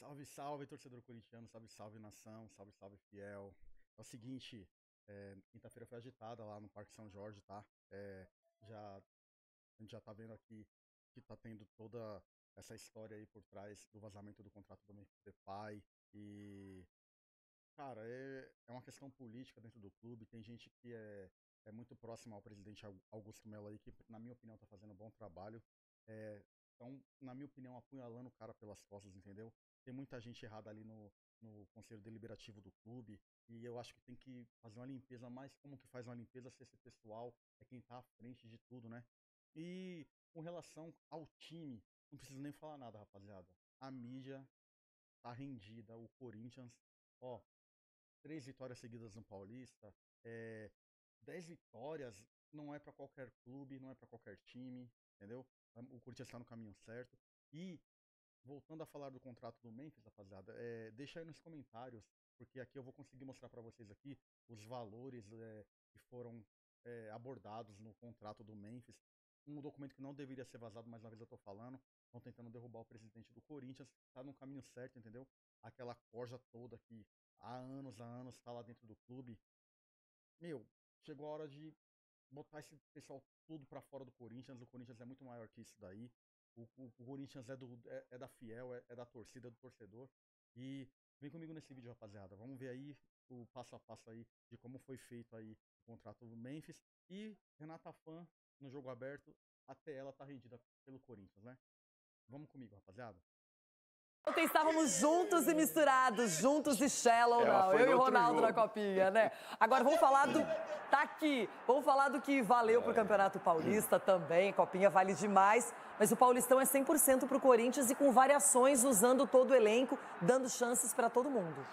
Salve, salve, torcedor corintiano, salve, salve, nação, salve, salve, fiel. É o seguinte, quinta-feira foi agitada lá no Parque São Jorge, tá? A gente já tá vendo aqui que tá tendo toda essa história aí por trás do vazamento do contrato do Memphis Depay. E, cara, é uma questão política dentro do clube. Tem gente que é muito próxima ao presidente Augusto Melo aí, que, na minha opinião, tá fazendo um bom trabalho. Então, na minha opinião, apunhalando o cara pelas costas, entendeu? Tem muita gente errada ali no conselho deliberativo do clube, e eu acho que tem que fazer uma limpeza, mas como que faz uma limpeza se esse pessoal é quem tá à frente de tudo, né? E com relação ao time, não preciso nem falar nada, rapaziada. A mídia tá rendida, o Corinthians, ó, 3 vitórias seguidas no Paulista, 10 vitórias não é pra qualquer clube, não é pra qualquer time, entendeu? O Corinthians tá no caminho certo. E voltando a falar do contrato do Memphis, rapaziada, deixa aí nos comentários, porque aqui eu vou conseguir mostrar pra vocês aqui os valores que foram abordados no contrato do Memphis. Um documento que não deveria ser vazado, mais uma vez eu tô falando. Estão tentando derrubar o presidente do Corinthians, tá no caminho certo, entendeu? Aquela corja toda que há anos tá lá dentro do clube. Meu, chegou a hora de botar esse pessoal tudo pra fora do Corinthians. O Corinthians é muito maior que isso daí. O Corinthians é da fiel, é da torcida, é do torcedor. E vem comigo nesse vídeo, rapaziada. Vamos ver aí o passo a passo aí de como foi feito aí o contrato do Memphis. E Renata Fã, no jogo aberto, até ela tá rendida pelo Corinthians, né? Vamos comigo, rapaziada. Ontem estávamos juntos e misturados, juntos e shallow, não. Eu e o Ronaldo na copinha, né? Agora vamos falar do... Tá aqui. Vamos falar do que valeu pro Campeonato Paulista também. Copinha vale demais. Mas o Paulistão é 100% pro Corinthians e com variações, usando todo o elenco, dando chances para todo mundo.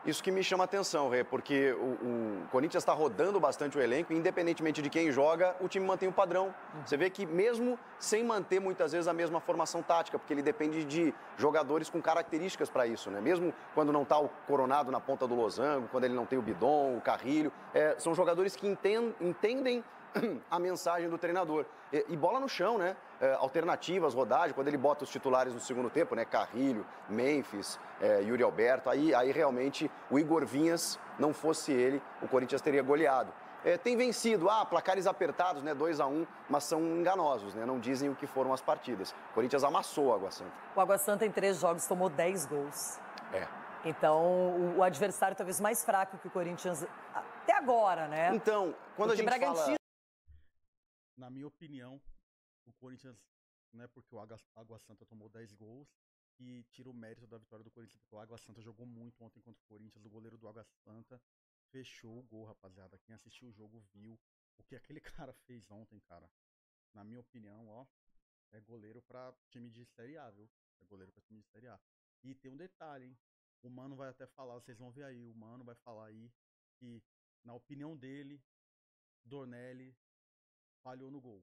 Isso que me chama a atenção, Rê, porque o Corinthians está rodando bastante o elenco, e independentemente de quem joga, o time mantém o padrão. Você vê que mesmo sem manter muitas vezes a mesma formação tática, porque ele depende de jogadores com características para isso, né? Mesmo quando não está o Coronado na ponta do losango, quando ele não tem o Bidon, o Carrilho, são jogadores que entendem a mensagem do treinador. E bola no chão, né? Alternativas, rodagem, quando ele bota os titulares no segundo tempo, né? Carrilho, Memphis, Yuri Alberto, aí realmente o Igor Vinhas, não fosse ele, o Corinthians teria goleado. Tem vencido, placares apertados, né? 2-1, mas são enganosos, né? Não dizem o que foram as partidas. O Corinthians amassou o Água Santa. O Água Santa em 3 jogos tomou 10 gols. Então, o adversário talvez mais fraco que o Corinthians até agora, né? Então, quando a gente fala... Na minha opinião, o Corinthians, não é porque o Água Santa tomou 10 gols e tira o mérito da vitória do Corinthians, porque o Água Santa jogou muito ontem contra o Corinthians. O goleiro do Água Santa fechou o gol, rapaziada. Quem assistiu o jogo viu o que aquele cara fez ontem, cara. Na minha opinião, ó, é goleiro pra time de Série A, viu? É goleiro pra time de Série A. E tem um detalhe, hein? O Mano vai até falar, vocês vão ver aí, o Mano vai falar aí que, na opinião dele, Dornelli falhou no gol.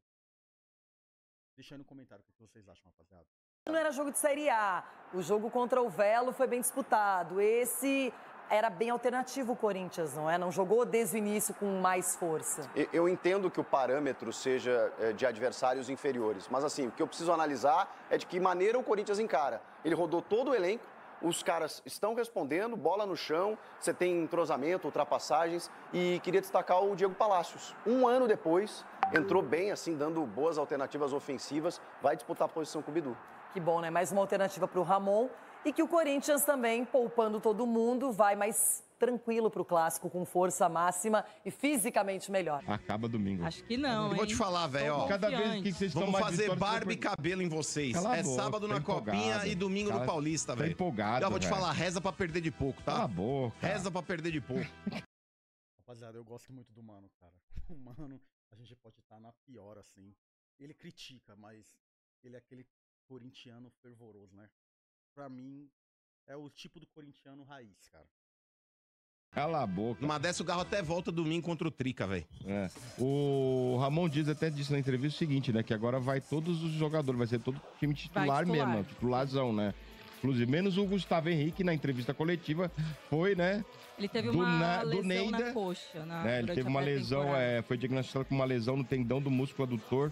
Deixa aí no comentário o que vocês acham, rapaziada. Não era jogo de Série A. O jogo contra o Velo foi bem disputado. Esse era bem alternativo o Corinthians, não é? Não jogou desde o início com mais força. Eu entendo que o parâmetro seja de adversários inferiores, mas assim, o que eu preciso analisar é de que maneira o Corinthians encara. Ele rodou todo o elenco, os caras estão respondendo, bola no chão, você tem entrosamento, ultrapassagens, e queria destacar o Diego Palacios. 1 ano depois, entrou bem, assim, dando boas alternativas ofensivas, vai disputar a posição com o Bidu. Que bom, né? Mais uma alternativa para o Ramon. E que o Corinthians também, poupando todo mundo, vai mais tranquilo para o Clássico, com força máxima e fisicamente melhor. Acaba domingo. Acho que não, hein? Vou te falar, velho, ó. Cada vez que vocês Vamos fazer barba e cabelo em vocês. Sábado na Copinha e domingo no Paulista, velho. Tá empolgado, vou te falar, reza pra perder de pouco, tá? Cala a boca. Reza pra perder de pouco. Rapaziada, eu gosto muito do Mano, cara. O Mano, a gente pode estar na pior, assim. Ele critica, mas ele é aquele corintiano fervoroso, né? Pra mim, é o tipo do corintiano raiz, cara. Cala a boca. Numa dessa, o Garro até volta domingo contra o Trica, velho. O Ramon Dias até disse na entrevista o seguinte, né? Que agora vai todos os jogadores, vai ser todo time titular mesmo, titularzão, né? Inclusive, menos o Gustavo Henrique na entrevista coletiva foi, né? Ele teve uma lesão na coxa. Ele teve uma lesão, foi diagnosticado com uma lesão no tendão do músculo adutor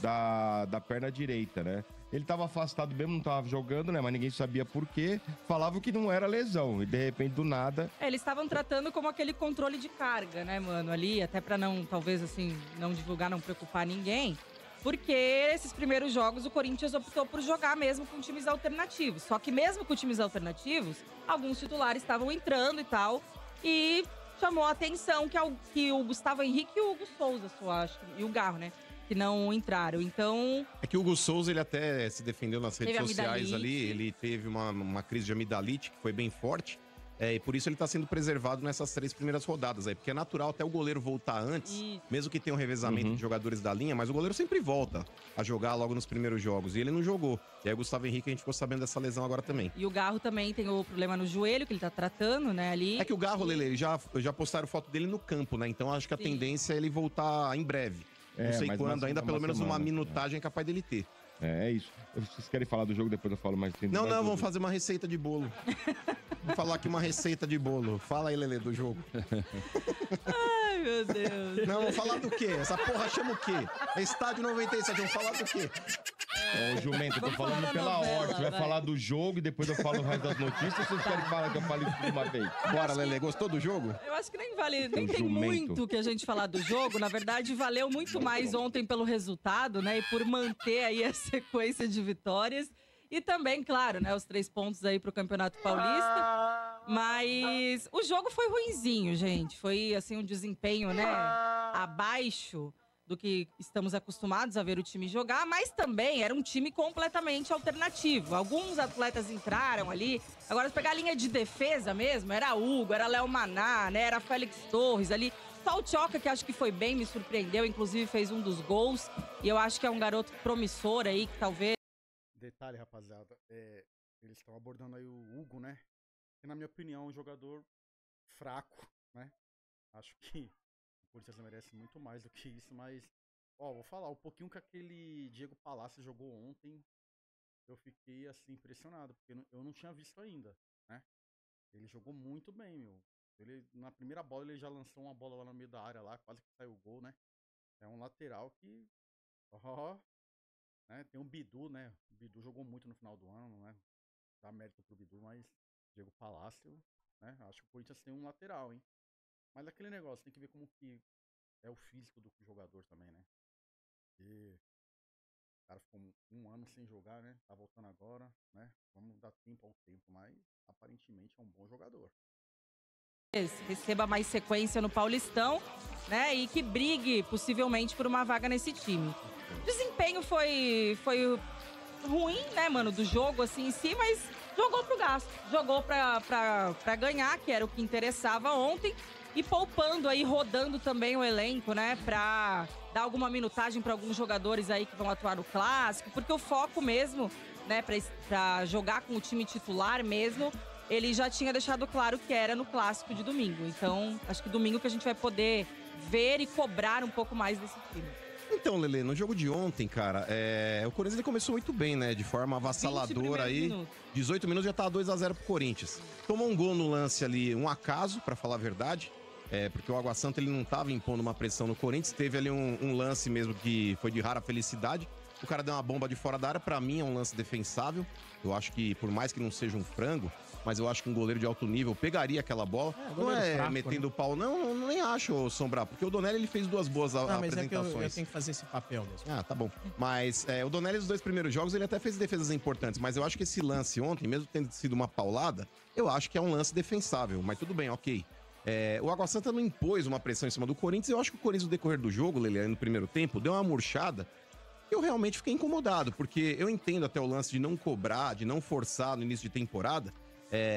da perna direita, né? Ele tava afastado mesmo, não tava jogando, né? Mas ninguém sabia por quê. Falavam que não era lesão. E de repente, do nada... Eles estavam tratando como aquele controle de carga, né, mano? Ali, até pra não, talvez, assim, não divulgar, não preocupar ninguém. Porque esses primeiros jogos, o Corinthians optou por jogar mesmo com times alternativos. Só que mesmo com times alternativos, alguns titulares estavam entrando e tal. E chamou a atenção que o Gustavo Henrique e o Hugo Souza, eu acho, e o Garro, né? Que não entraram, então... É que o Hugo Souza, ele até se defendeu nas redes sociais ali, ele teve uma crise de amidalite que foi bem forte, e por isso ele tá sendo preservado nessas 3 primeiras rodadas aí, porque é natural até o goleiro voltar antes, mesmo que tenha um revezamento de jogadores da linha, mas o goleiro sempre volta a jogar logo nos primeiros jogos, e ele não jogou. E aí o Gustavo Henrique, a gente ficou sabendo dessa lesão agora também. E o Garro também tem o problema no joelho, que ele tá tratando, né, ali. É que o Garro, Lele, já postaram foto dele no campo, né, então acho que a tendência é ele voltar em breve. Não sei quando, ainda pelo menos uma minutagem é capaz dele ter. É isso. Vocês querem falar do jogo, depois eu falo mais. Não, vamos fazer uma receita de bolo. Vou falar aqui uma receita de bolo. Fala aí, Lelê, do jogo. Ai, meu Deus. Não, vamos falar do quê? Essa porra chama o quê? É Estádio 97, vamos falar do quê? Ô, Jumento, eu tô falando pela ordem. Você vai falar do jogo e depois eu falo o resto das notícias ou vocês querem falar que eu fale tudo de uma vez? Bora, Lelê, gostou do jogo? Eu acho que nem tem muito que a gente falar do jogo. Na verdade, valeu muito mais ontem pelo resultado, né? E por manter aí a sequência de vitórias. E também, claro, né? Os 3 pontos aí pro Campeonato Paulista. Mas o jogo foi ruinzinho, gente. Foi, assim, um desempenho, né? Abaixo do que estamos acostumados a ver o time jogar, mas também era um time completamente alternativo. Alguns atletas entraram ali. Agora, se pegar a linha de defesa mesmo, era Hugo, era Léo Maná, né? Era Félix Torres ali. Só o Tchoca, que acho que foi bem, me surpreendeu, inclusive fez um dos gols. E eu acho que é um garoto promissor aí, que talvez... Detalhe, rapaziada, eles estão abordando aí o Hugo, né? Que, na minha opinião, é um jogador fraco, né? Acho que o Corinthians merece muito mais do que isso, mas... Ó, vou falar, um pouquinho que aquele Diego Palacio jogou ontem, eu fiquei, assim, impressionado, porque eu não tinha visto ainda, né? Ele jogou muito bem, meu. Ele, na primeira bola, ele já lançou uma bola lá no meio da área, lá, quase que saiu o gol, né? É um lateral que... Ó... Né? Tem o Bidu, né? O Bidu jogou muito no final do ano, né? Dá mérito pro Bidu, mas Diego Palacio, né? Acho que o Corinthians tem um lateral, hein? Mas aquele negócio, tem que ver como que é o físico do jogador também, né? Porque o cara ficou um ano sem jogar, né? Tá voltando agora, né? Vamos dar tempo ao tempo, mas aparentemente é um bom jogador. Receba mais sequência no Paulistão, né? E que brigue possivelmente por uma vaga nesse time. O desempenho foi ruim, né, mano, do jogo assim em si, mas jogou pro gasto. Jogou pra ganhar, que era o que interessava ontem. E poupando aí, rodando também o elenco, né, pra dar alguma minutagem pra alguns jogadores aí que vão atuar no Clássico. Porque o foco mesmo, né, pra jogar com o time titular mesmo, ele já tinha deixado claro que era no Clássico de domingo. Então, acho que domingo que a gente vai poder ver e cobrar um pouco mais desse time. Então, Lelê, no jogo de ontem, cara, o Corinthians ele começou muito bem, né? De forma avassaladora aí. Minutos. 18 minutos já tá 2-0 pro Corinthians. Tomou um gol no lance ali, um acaso, pra falar a verdade. Porque o Água Santa ele não tava impondo uma pressão no Corinthians. Teve ali um lance mesmo que foi de rara felicidade. O cara deu uma bomba de fora da área. Pra mim é um lance defensável. Eu acho que, por mais que não seja um frango, mas eu acho que um goleiro de alto nível pegaria aquela bola. Não é fraco, metendo o pau, não, nem acho, Sombra, porque o Donelli ele fez 2 boas apresentações. Mas eu tenho que fazer esse papel mesmo. Ah, tá bom. Mas o Donelli, nos 2 primeiros jogos, ele até fez defesas importantes, mas eu acho que esse lance ontem, mesmo tendo sido uma paulada, eu acho que é um lance defensável, mas tudo bem, ok. O Água Santa não impôs uma pressão em cima do Corinthians, eu acho que o Corinthians, no decorrer do jogo, Lele, no primeiro tempo, deu uma murchada. Eu realmente fiquei incomodado, porque eu entendo até o lance de não cobrar, de não forçar no início de temporada,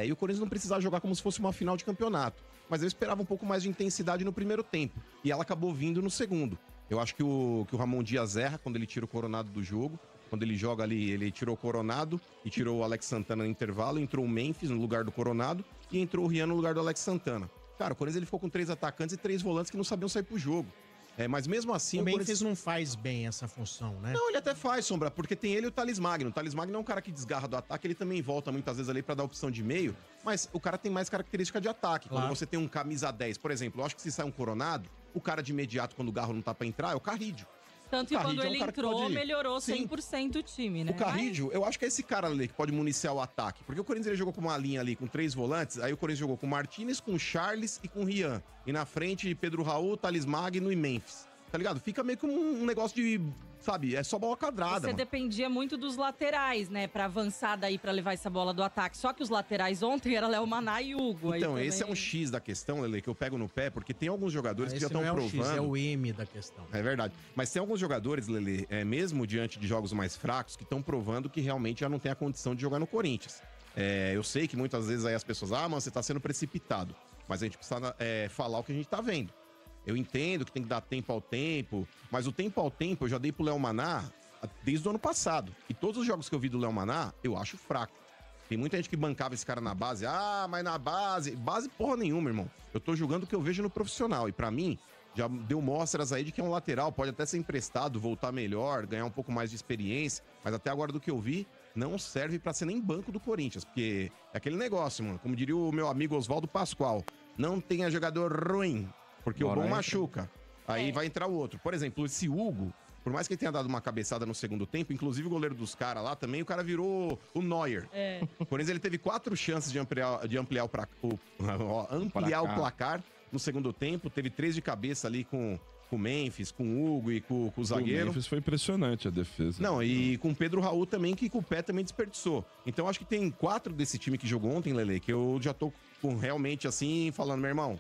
e o Corinthians não precisava jogar como se fosse uma final de campeonato. Mas eu esperava um pouco mais de intensidade no primeiro tempo, e ela acabou vindo no segundo. Eu acho que o Ramon Dias erra quando ele tira o Coronado do jogo. Quando ele joga ali, ele tirou o Coronado e tirou o Alex Santana no intervalo, entrou o Memphis no lugar do Coronado e entrou o Rian no lugar do Alex Santana. Cara, o Corinthians ele ficou com 3 atacantes e 3 volantes que não sabiam sair pro jogo. Mas mesmo assim... O Memphis não faz bem essa função, né? Não, ele até faz, Sombra, porque tem ele e o Thales Magno. O Thales Magno é um cara que desgarra do ataque, ele também volta muitas vezes ali pra dar opção de meio, mas o cara tem mais característica de ataque. Claro. Quando você tem um camisa 10, por exemplo, eu acho que se sai um Coronado, o cara de imediato, quando o Garro não tá pra entrar, é o Carrídio. Tanto que quando ele entrou, melhorou 100% o time, né? O Carrídio, eu acho que é esse cara ali que pode municiar o ataque. Porque o Corinthians ele jogou com uma linha ali com 3 volantes, aí o Corinthians jogou com Martinez, com Charles e com Rian. E na frente, Pedro Raul, Thales Magno e Memphis. Tá ligado? Fica meio que um negócio de, sabe, é só bola quadrada, Você dependia muito dos laterais, né, pra avançar daí, pra levar essa bola do ataque. Só que os laterais ontem era Léo Maná e Hugo. Então, aí esse é um X da questão, Lele, que eu pego no pé, porque tem alguns jogadores que já estão provando... X, é o M da questão. É verdade. Mas tem alguns jogadores, Lele, mesmo diante de jogos mais fracos, que estão provando que realmente já não tem a condição de jogar no Corinthians. Eu sei que muitas vezes aí as pessoas, mano, você tá sendo precipitado. Mas a gente precisa falar o que a gente tá vendo. Eu entendo que tem que dar tempo ao tempo, mas o tempo ao tempo eu já dei pro Léo Maná desde o ano passado. E todos os jogos que eu vi do Léo Maná, eu acho fraco. Tem muita gente que bancava esse cara na base. Mas na base... Base porra nenhuma, irmão. Eu tô jogando o que eu vejo no profissional. E pra mim, já deu mostras aí de que é um lateral. Pode até ser emprestado, voltar melhor, ganhar um pouco mais de experiência. Mas até agora do que eu vi, não serve pra ser nem banco do Corinthians. Porque é aquele negócio, mano. Como diria o meu amigo Oswaldo Pascoal. Não tenha jogador ruim. Porque o bom machuca. Aí vai entrar o outro. Por exemplo, esse Hugo, por mais que ele tenha dado uma cabeçada no segundo tempo, inclusive o goleiro dos caras lá também, o cara virou o Neuer. Por exemplo, ele teve 4 chances de ampliar o placar no segundo tempo. Teve 3 de cabeça ali com o Memphis, com o Hugo e com o zagueiro. O Memphis foi impressionante a defesa. Não, e com o Pedro Raul também, que com o pé também desperdiçou. Então acho que tem 4 desse time que jogou ontem, Lele, que eu já tô realmente assim, falando, meu irmão,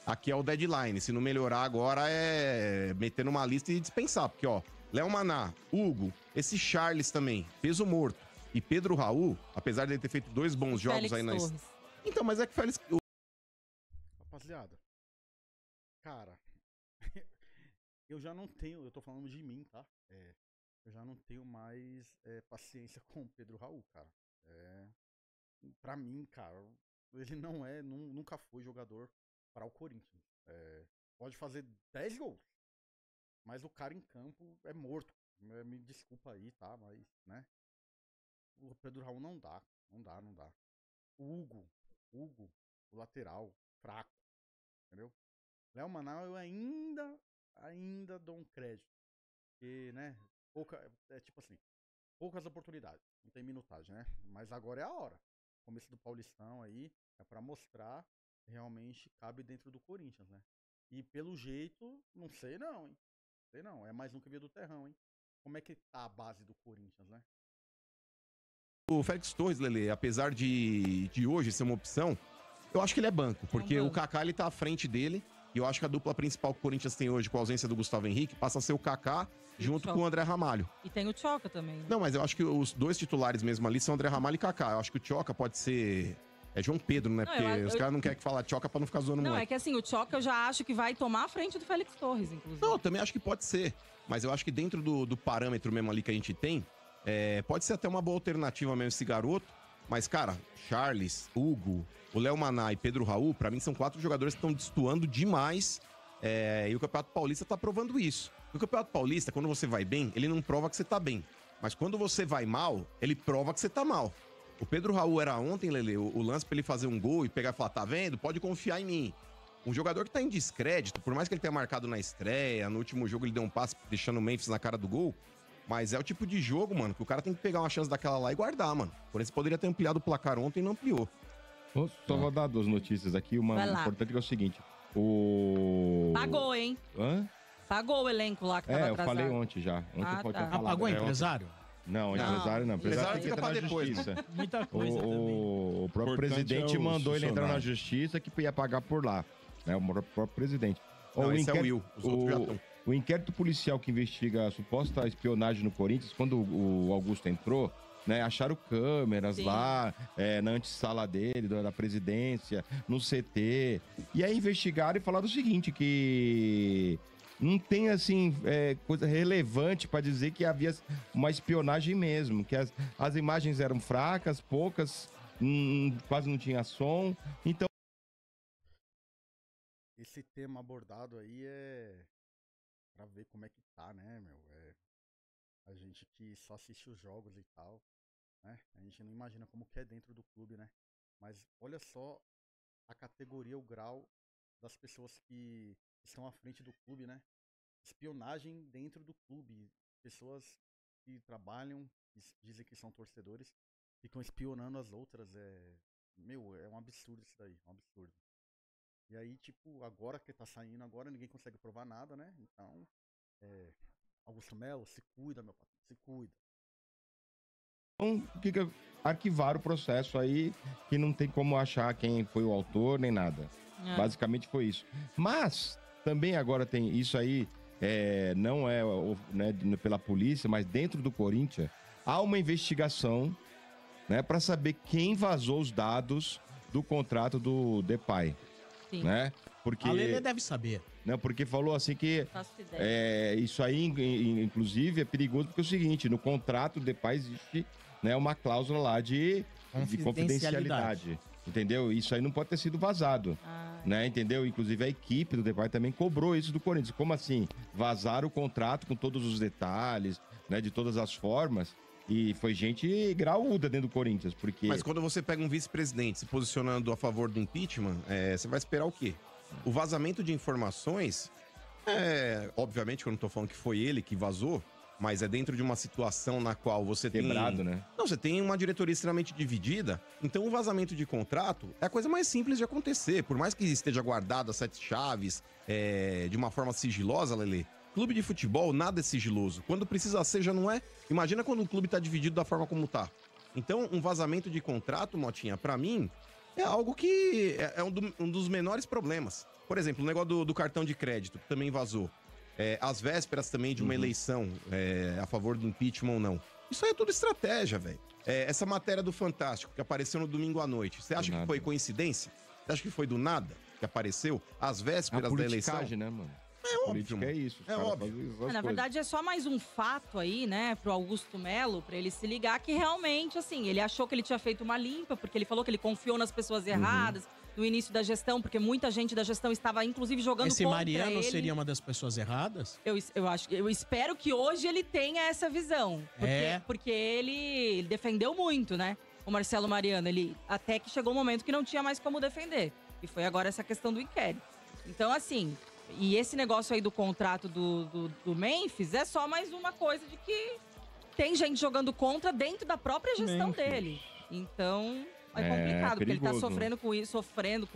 aqui é o deadline. Se não melhorar agora é meter numa lista e dispensar. Porque, ó, Léo Maná, Hugo, esse Charles também, peso morto. E Pedro Raul, apesar de ele ter feito 2 bons jogos Félix aí na... Torres. Então, mas é que Félix... Rapaziada, cara, eu já não tenho, eu tô falando de mim, tá? Eu já não tenho mais paciência com o Pedro Raul, cara. Pra mim, cara, ele nunca foi jogador para o Corinthians. Pode fazer 10 gols, mas o cara em campo é morto. Me desculpa aí, tá? Mas, né? O Pedro Raul não dá. O Hugo, o lateral, fraco, entendeu? Léo Maná eu ainda dou um crédito. Porque, né? Tipo assim, poucas oportunidades. Não tem minutagem, né? Mas agora é a hora. Começo do Paulistão aí é pra mostrar realmente cabe dentro do Corinthians, né? E pelo jeito, não sei não, hein? Sei não, é mais um que veio do terrão, hein? Como é que tá a base do Corinthians, né? O Félix Torres, Lele, apesar de hoje ser uma opção, eu acho que ele é banco, porque o Kaká ele tá à frente dele, e eu acho que a dupla principal que o Corinthians tem hoje com a ausência do Gustavo Henrique passa a ser o Kaká junto com o André Ramalho. E tem o Tchoca também. Né? Não, mas eu acho que os 2 titulares mesmo ali são André Ramalho e Kaká. Eu acho que o Tchoca pode ser... João Pedro, né? Porque os caras não querem que fala Tchoca pra não ficar zoando muito. Não, é que assim, o Tchoca eu já acho que vai tomar a frente do Félix Torres, inclusive. Não, eu também acho que pode ser. Mas eu acho que dentro do parâmetro mesmo ali que a gente tem, pode ser até uma boa alternativa mesmo esse garoto. Mas, cara, Charles, Hugo, o Léo Maná e Pedro Raul, pra mim são 4 jogadores que estão destoando demais. E o Campeonato Paulista tá provando isso. O Campeonato Paulista, quando você vai bem, ele não prova que você tá bem. Mas quando você vai mal, ele prova que você tá mal. O Pedro Raul era ontem, Lele, o lance pra ele fazer um gol e pegar e falar, tá vendo? Pode confiar em mim. Um jogador que tá em descrédito, por mais que ele tenha marcado na estreia, no último jogo ele deu um passe deixando o Memphis na cara do gol, mas é o tipo de jogo, mano, que o cara tem que pegar uma chance daquela lá e guardar, mano. Por isso poderia ter ampliado o placar ontem e não ampliou. Só vou dar 2 notícias aqui, uma importante que é o seguinte, Pagou, hein? Hã? Pagou o elenco lá que tava atrasado. Eu falei ontem já. Ontem foi falar. Pagou empresário? Não, empresário não. Empresário tem que entrar na justiça. Muita coisa O próprio presidente mandou ele entrar na justiça que ia pagar por lá. Né? O próprio presidente. Esse é o Will. Os outros já estão. O inquérito policial que investiga a suposta espionagem no Corinthians, quando o Augusto entrou, né, acharam câmeras lá na antessala dele, da presidência, no CT. E aí investigaram e falaram o seguinte, que não tem, assim, coisa relevante para dizer que havia uma espionagem mesmo, que as imagens eram fracas, poucas, quase não tinha som. Então, esse tema abordado aí é pra ver como é que tá, né, meu? A gente que só assiste os jogos e tal, né? A gente não imagina como que é dentro do clube, né? Mas olha só a categoria, o grau das pessoas que estão à frente do clube, né? espionagem dentro do clube. Pessoas que trabalham, dizem que são torcedores, ficam espionando as outras. É um absurdo isso daí, é um absurdo. E aí, tipo, agora que tá saindo, agora ninguém consegue provar nada, né? Então, Augusto Melo, se cuida, meu patrão, se cuida. Então, fica arquivar o processo aí, que não tem como achar quem foi o autor, nem nada. Basicamente foi isso. Mas, também agora tem isso aí, não é né, pela polícia, mas dentro do Corinthians, há uma investigação, né, para saber quem vazou os dados do contrato do Depay. Sim. Né? Porque, a Lelê deve saber. Não, porque falou assim que isso aí, inclusive, é perigoso porque é o seguinte, no contrato do Depay existe, né, uma cláusula lá de confidencialidade. Entendeu? Isso aí não pode ter sido vazado. Né? Entendeu? Inclusive a equipe do Depay também cobrou isso do Corinthians. Como assim? Vazar o contrato com todos os detalhes, né, de todas as formas. E foi gente graúda dentro do Corinthians, porque... Mas quando você pega um vice-presidente se posicionando a favor do impeachment, você vai esperar o quê? O vazamento de informações, obviamente que eu não tô falando que foi ele que vazou, mas é dentro de uma situação na qual você Quebrado, né? Não, você tem uma diretoria extremamente dividida, então o vazamento de contrato é a coisa mais simples de acontecer. Por mais que esteja guardado as 7 chaves de uma forma sigilosa, Lelê, clube de futebol, nada é sigiloso. Quando precisa ser, já não é. Imagina quando o clube tá dividido da forma como tá. Então, um vazamento de contrato, Motinha, pra mim, é algo que é um dos menores problemas. Por exemplo, o negócio do cartão de crédito, que também vazou. Às vésperas também de uma eleição a favor do impeachment ou não. Isso aí é tudo estratégia, velho. Essa matéria do Fantástico, que apareceu no domingo à noite, você acha que foi coincidência? Você acha que foi do nada que apareceu às vésperas da eleição? Né, mano? É óbvio. É isso. É óbvio. Na verdade, é só mais um fato aí, né, pro Augusto Melo, pra ele se ligar que realmente, assim, ele achou que ele tinha feito uma limpa, porque ele falou que ele confiou nas pessoas erradas no início da gestão, porque muita gente da gestão estava, inclusive, jogando contra ele. Esse Mariano seria uma das pessoas erradas? Eu espero que hoje ele tenha essa visão. Porque ele defendeu muito, né, o Marcelo Mariano. Ele até que chegou um momento que não tinha mais como defender. E foi agora essa questão do inquérito. Então, assim... E esse negócio aí do contrato do Memphis é só mais uma coisa de que tem gente jogando contra dentro da própria gestão dele. Então, é complicado, porque ele tá sofrendo com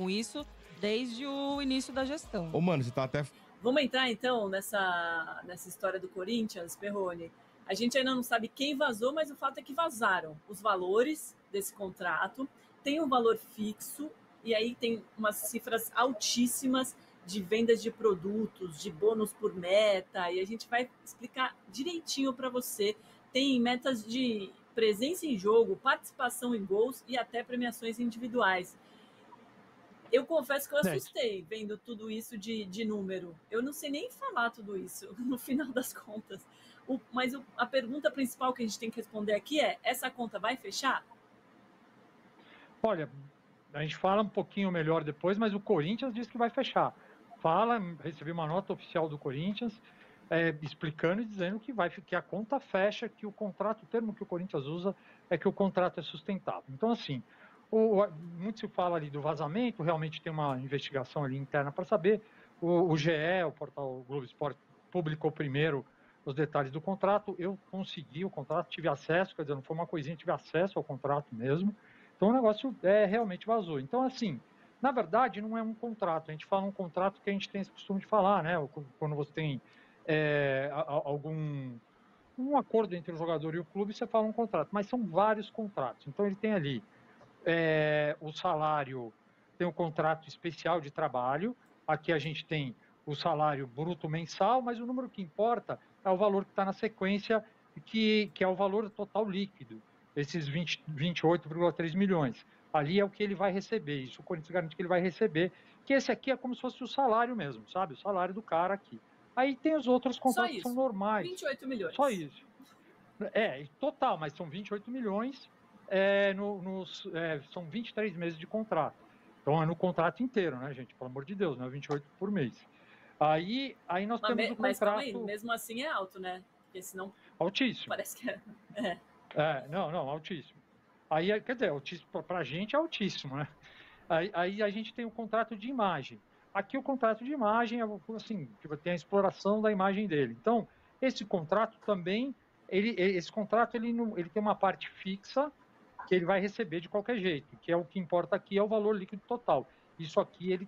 isso desde o início da gestão. Ô, mano, você tá até... Vamos entrar, então, nessa história do Corinthians, Perrone. A gente ainda não sabe quem vazou, mas o fato é que vazaram os valores desse contrato. Tem um valor fixo, e aí tem umas cifras altíssimas de vendas de produtos, de bônus por meta, e a gente vai explicar direitinho para você. Tem metas de presença em jogo, participação em gols e até premiações individuais. Eu confesso que eu assustei vendo tudo isso de número. Eu não sei nem falar tudo isso, no final das contas. Mas a pergunta principal que a gente tem que responder aqui é: essa conta vai fechar? Olha, a gente fala um pouquinho melhor depois, mas o Corinthians diz que vai fechar. Recebi uma nota oficial do Corinthians explicando e dizendo que a conta fecha, que o contrato, o termo que o Corinthians usa é que o contrato é sustentável. Então, assim, muito se fala ali do vazamento, realmente tem uma investigação ali interna para saber. O GE, o portal Globo Esporte, publicou primeiro os detalhes do contrato. Eu consegui o contrato, tive acesso, quer dizer, não foi uma coisinha, tive acesso ao contrato mesmo. Então, o negócio realmente vazou. Então, assim... Na verdade, não é um contrato. A gente fala um contrato que a gente tem esse costume de falar, né? Quando você tem um acordo entre o jogador e o clube, você fala um contrato. Mas são vários contratos. Então, ele tem ali o salário, tem o contrato especial de trabalho. Aqui a gente tem o salário bruto mensal, mas o número que importa é o valor que está na sequência, que é o valor total líquido, esses 28,3 milhões. Ali é o que ele vai receber, isso o Corinthians garante que ele vai receber, que esse aqui é como se fosse o salário mesmo, sabe? O salário do cara aqui. Aí tem os outros contratos que são normais. 28 milhões. Só isso. Total, mas são 28 milhões, são 23 meses de contrato. Então é no contrato inteiro, né, gente? Pelo amor de Deus, né? 28 por mês. Aí nós temos o contrato... Mas calma aí, mesmo assim é alto, né? Porque senão... Altíssimo. Parece que é. Não, altíssimo. Aí, quer dizer, para a gente é altíssimo, né? Aí a gente tem o contrato de imagem. Aqui o contrato de imagem, assim, tem a exploração da imagem dele. Então, esse contrato também, esse contrato ele tem uma parte fixa que ele vai receber de qualquer jeito, que é o que importa aqui é o valor líquido total. Isso aqui ele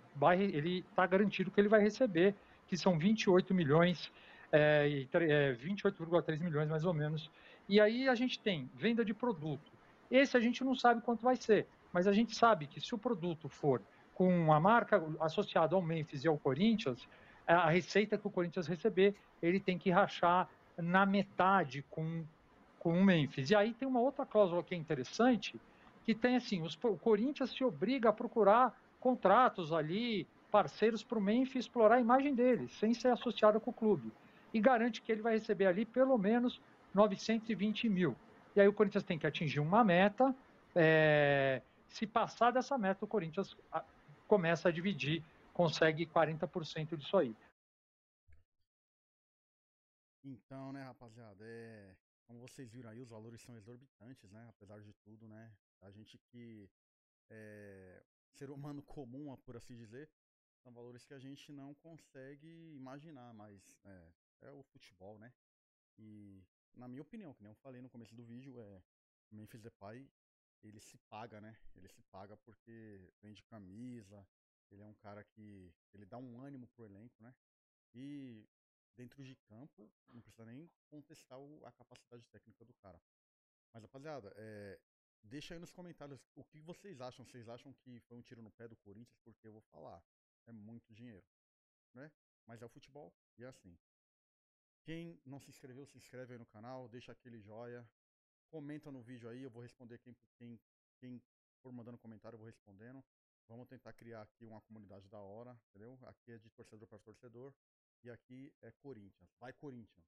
está garantido que ele vai receber, que são 28 milhões, 28,3 milhões mais ou menos. E aí a gente tem venda de produto. Esse a gente não sabe quanto vai ser, mas a gente sabe que se o produto for com a marca associada ao Memphis e ao Corinthians, a receita que o Corinthians receber, ele tem que rachar na metade com o Memphis. E aí tem uma outra cláusula que é interessante, que tem assim, o Corinthians se obriga a procurar contratos ali, parceiros para o Memphis explorar a imagem dele, sem ser associado com o clube. E garante que ele vai receber ali pelo menos 920 mil. E aí o Corinthians tem que atingir uma meta. Se passar dessa meta, o Corinthians começa a dividir, consegue 40% disso aí. Então, né, rapaziada, como vocês viram aí, os valores são exorbitantes, né, apesar de tudo, né, a gente que é ser humano comum, por assim dizer, são valores que a gente não consegue imaginar, mas é o futebol, né, e na minha opinião, que nem eu falei no começo do vídeo, o Memphis Depay, ele se paga, né, ele se paga porque vende camisa, ele é um cara que, ele dá um ânimo pro elenco, né, e dentro de campo, não precisa nem contestar a capacidade técnica do cara. Mas, rapaziada, deixa aí nos comentários o que vocês acham. Vocês acham que foi um tiro no pé do Corinthians? Porque eu vou falar, é muito dinheiro, né? Mas é o futebol e é assim. Quem não se inscreveu, se inscreve aí no canal, deixa aquele joia, comenta no vídeo aí, eu vou responder quem for mandando comentário, eu vou respondendo. Vamos tentar criar aqui uma comunidade da hora, entendeu? Aqui é de torcedor para torcedor e aqui é Corinthians. Vai, Corinthians!